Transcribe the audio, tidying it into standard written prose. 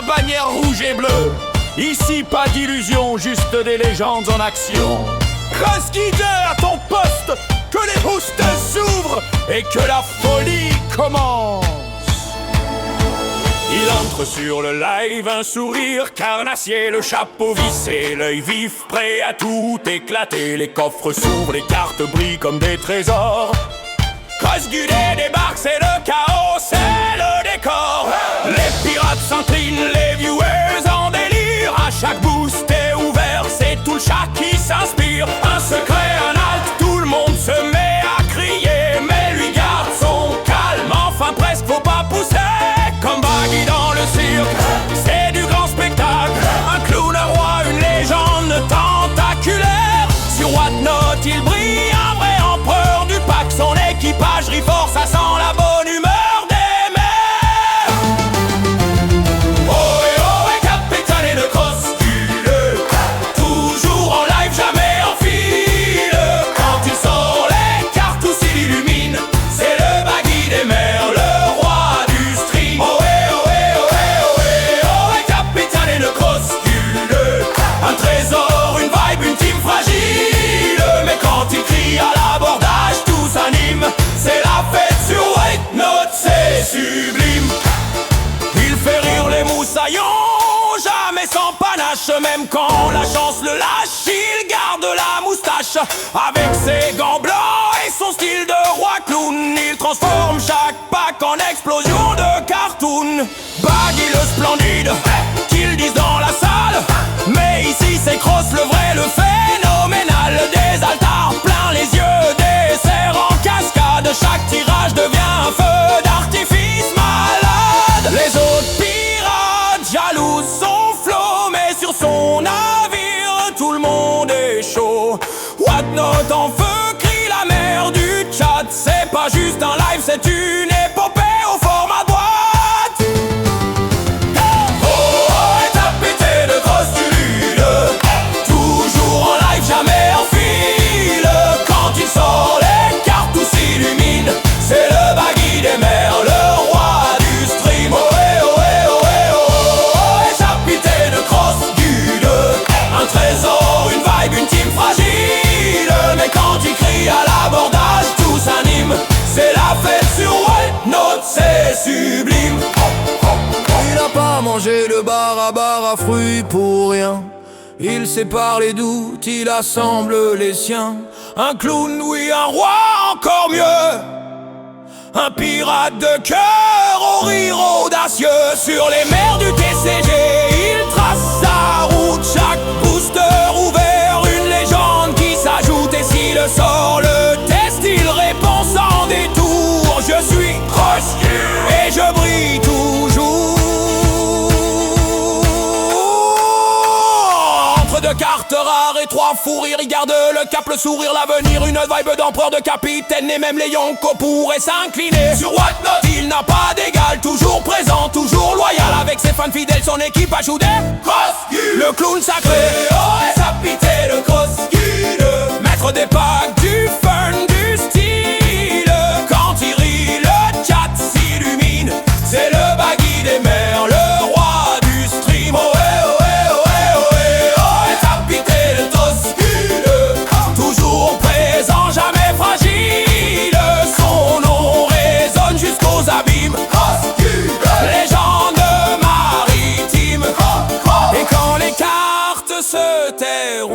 la bannière rouge et bleue. Ici pas d'illusions, juste des légendes en action. Crossguider à ton poste, que les boosts s'ouvrent et que la folie commence. Il entre sur le live, un sourire carnassier, le chapeau vissé, l'œil vif, prêt à tout éclater. Les coffres s'ouvrent, les cartes brillent comme des trésors. Crossguider débarque, c'est le chaos, c'est le décor. Les pirates s'inclinent, les viewers en délire. À chaque boost est ouvert, c'est tout le chat qui s'inspire. Un secret, un halt, tout le monde se met à crier. Mais lui garde son calme, enfin presque faut pas pousser. Comme Baggy dans le cirque, c'est du grand spectacle. Un clown, un roi, une légende tentaculaire. Sur Whatnot il brille, un vrai empereur du pack. Son équipage rit fort, ça sent la bonne humeur des mers. Ohé, capitaine de Crossguider, toujours en live, jamais en file. Quand il sort les cartes, tout s'illumine. C'est le Baggy des mers, le roi du stream. Ohé, capitaine de Crossguider, un trésor, une vibe, une team fragile. Mais quand il crie à l'abordage, tout s'anime. C'est la fête sur Whatnot, c'est sublime. Il fait rire les moussaillons, jamais sans panache. Même quand la chance le lâche, il garde la moustache. Avec ses gants blancs et son style de roi clown, il transforme chaque pack en explosion de cartoon. Baggy le splendide, qu'ils disent dans la salle. Mais ici c'est Cross le vrai, le phénoménal. Des altares plein les yeux, des serres en cascade. Chaque tirage devient un feu d'artifice malade. Les autres pirates jaloux son flot, mais sur son navire tout le monde est chaud. Whatnot en feu, crie la mer du chat. C'est pas juste un live, c'est une épopée au format boîte. Tapité de Crossguider, toujours en live, jamais en file. Quand il sort les cartes, tout s'illumine. C'est le Baggy des mers, le roi du stream. Tapité de Crossguider, un trésor, une vibe, une team fragile. Mais quand il crie à l'abordage, tout s'anime. C'est la fête sur Whatnot, c'est sublime. Il n'a pas mangé le bar à fruits pour rien. Il sépare les doutes, il assemble les siens. Un clown, oui, un roi, encore mieux. Un pirate de cœur au rire audacieux. Sur les mers du TCG, il trace sa route. Chaque booster ouvert, une légende qui s'ajoute. Et si le sort le teste, il répond sans détour. Je suis Crossguider et je brille toujours. Entre deux cartes rares et trois fous rires, il garde le cap, le sourire, l'avenir. Une vibe d'empereur, de capitaine. Et même les Yonko pourraient s'incliner. Sur Whatnot, il n'a pas d'égal. Toujours présent, toujours loyal. Avec ses fans fidèles, son équipe a des Crossguider, le clown sacré. Tapité de Crossguider, maître des packs, du fun, du style. Quand il rit, le chat s'illumine. C'est le Baggy des mers, le roi du stream. Tapité de Crossguider, toujours présent, jamais fragile. Son nom résonne jusqu'aux abîmes. Légende maritime. Et quand les cartes se terrent,